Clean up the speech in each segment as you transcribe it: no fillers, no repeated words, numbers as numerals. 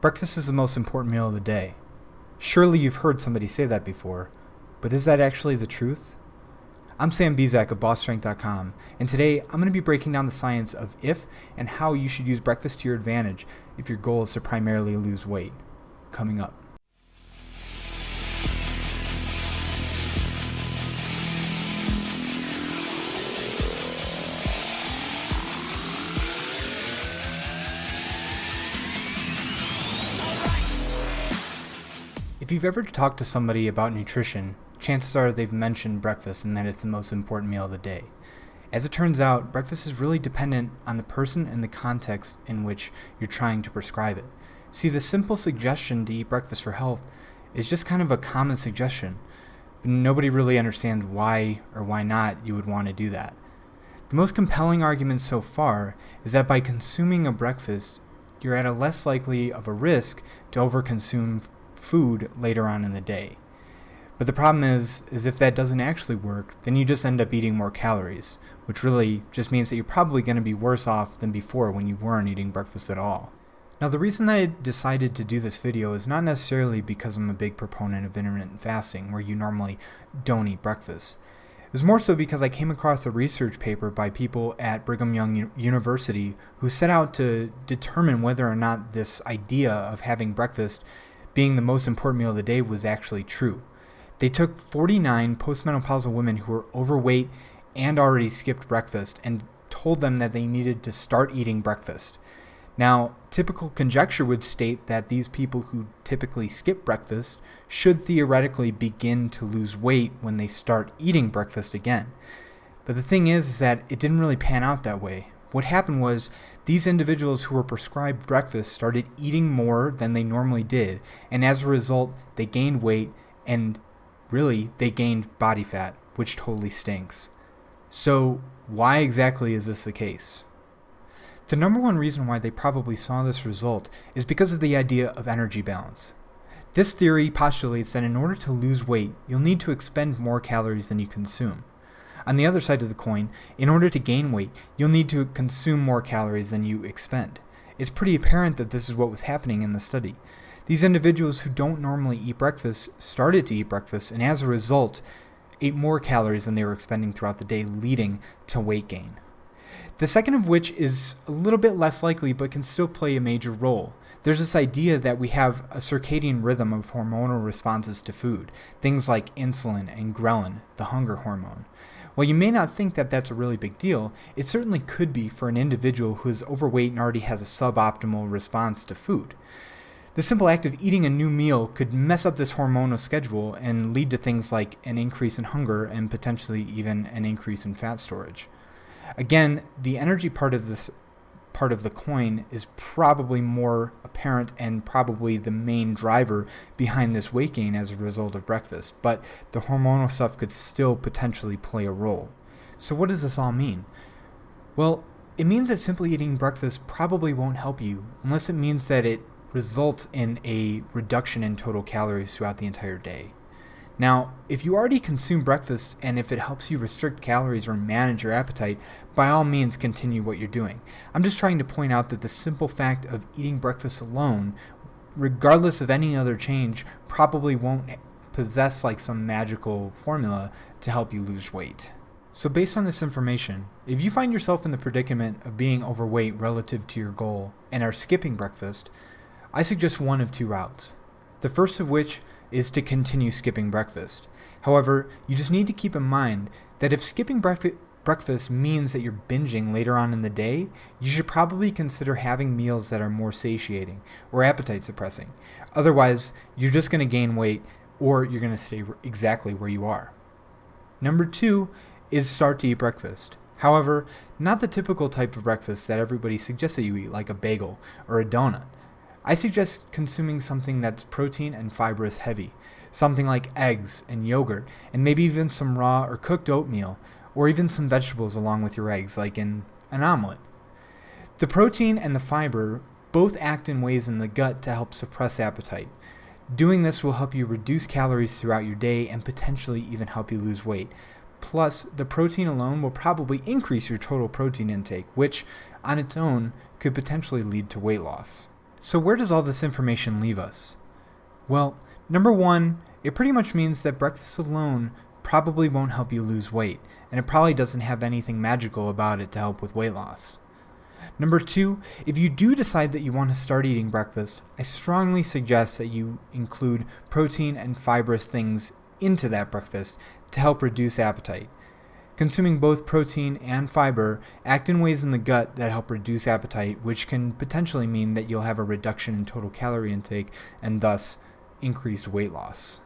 Breakfast is the most important meal of the day. Surely you've heard somebody say that before, but is that actually the truth? I'm Sam Bezak of BossStrength.com, and today I'm going to be breaking down the science of if and how you should use breakfast to your advantage if your goal is to primarily lose weight. Coming up. If you've ever talked to somebody about nutrition, chances are they've mentioned breakfast and that it's the most important meal of the day. As it turns out, breakfast is really dependent on the person and the context in which you're trying to prescribe it. See, the simple suggestion to eat breakfast for health is just kind of a common suggestion, but nobody really understands why or why not you would want to do that. The most compelling argument so far is that by consuming a breakfast, you're at a less likely of a risk to overconsume food later on in the day. But the problem is if that doesn't actually work, then you just end up eating more calories, which really just means that you're probably going to be worse off than before when you weren't eating breakfast at all. Now, the reason I decided to do this video is not necessarily because I'm a big proponent of intermittent fasting, where you normally don't eat breakfast. It was more so because I came across a research paper by people at Brigham Young University who set out to determine whether or not this idea of having breakfast being the most important meal of the day was actually true. They took 49 postmenopausal women who were overweight and already skipped breakfast and told them that they needed to start eating breakfast. Now, typical conjecture would state that these people who typically skip breakfast should theoretically begin to lose weight when they start eating breakfast again. But the thing is that it didn't really pan out that way. What happened was these individuals who were prescribed breakfast started eating more than they normally did, and as a result, they gained weight and really they gained body fat, which totally stinks. So why exactly is this the case? The number one reason why they probably saw this result is because of the idea of energy balance. This theory postulates that in order to lose weight, you'll need to expend more calories than you consume. On the other side of the coin, in order to gain weight, you'll need to consume more calories than you expend. It's pretty apparent that this is what was happening in the study. These individuals who don't normally eat breakfast started to eat breakfast and as a result, ate more calories than they were expending throughout the day, leading to weight gain. The second of which is a little bit less likely but can still play a major role. There's this idea that we have a circadian rhythm of hormonal responses to food, things like insulin and ghrelin, the hunger hormone. While you may not think that that's a really big deal, it certainly could be for an individual who is overweight and already has a suboptimal response to food. The simple act of eating a new meal could mess up this hormonal schedule and lead to things like an increase in hunger and potentially even an increase in fat storage. Again, the energy part of the coin is probably more apparent and probably the main driver behind this weight gain as a result of breakfast, but the hormonal stuff could still potentially play a role. So what does this all mean? Well, it means that simply eating breakfast probably won't help you unless it means that it results in a reduction in total calories throughout the entire day. Now, if you already consume breakfast and if it helps you restrict calories or manage your appetite, by all means continue what you're doing. I'm just trying to point out that the simple fact of eating breakfast alone, regardless of any other change, probably won't possess like some magical formula to help you lose weight. So based on this information, if you find yourself in the predicament of being overweight relative to your goal and are skipping breakfast, I suggest one of two routes. The first of which is to continue skipping breakfast. However, you just need to keep in mind that if skipping breakfast means that you're binging later on in the day, you should probably consider having meals that are more satiating or appetite suppressing. Otherwise, you're just going to gain weight or you're going to stay exactly where you are. Number two is start to eat breakfast. However, not the typical type of breakfast that everybody suggests that you eat, like a bagel or a donut. I suggest consuming something that's protein and fibrous heavy, something like eggs and yogurt, and maybe even some raw or cooked oatmeal, or even some vegetables along with your eggs, like in an omelet. The protein and the fiber both act in ways in the gut to help suppress appetite. Doing this will help you reduce calories throughout your day and potentially even help you lose weight. Plus, the protein alone will probably increase your total protein intake, which on its own could potentially lead to weight loss. So where does all this information leave us? Well, number one, it pretty much means that breakfast alone probably won't help you lose weight, and it probably doesn't have anything magical about it to help with weight loss. Number two, if you do decide that you want to start eating breakfast, I strongly suggest that you include protein and fibrous things into that breakfast to help reduce appetite. Consuming both protein and fiber act in ways in the gut that help reduce appetite, which can potentially mean that you'll have a reduction in total calorie intake and thus increased weight loss.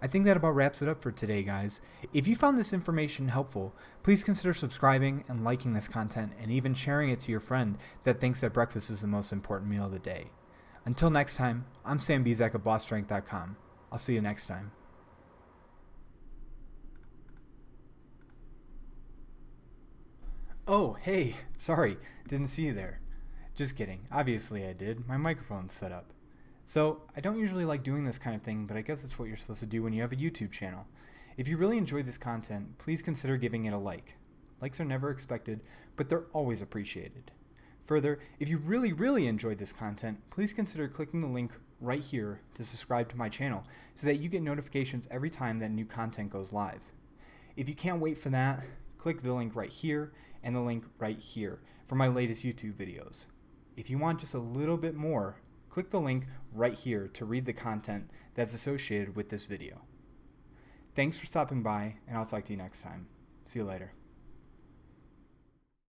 I think that about wraps it up for today, guys. If you found this information helpful, please consider subscribing and liking this content and even sharing it to your friend that thinks that breakfast is the most important meal of the day. Until next time, I'm Sam Bizak of BossStrength.com. I'll see you next time. Oh, hey, sorry, didn't see you there. Just kidding, obviously I did, my microphone's set up. So, I don't usually like doing this kind of thing, but I guess it's what you're supposed to do when you have a YouTube channel. If you really enjoyed this content, please consider giving it a like. Likes are never expected, but they're always appreciated. Further, if you really enjoyed this content, please consider clicking the link right here to subscribe to my channel so that you get notifications every time that new content goes live. If you can't wait for that, click the link right here and the link right here for my latest YouTube videos. If you want just a little bit more, click the link right here to read the content that's associated with this video. Thanks for stopping by, and I'll talk to you next time. See you later.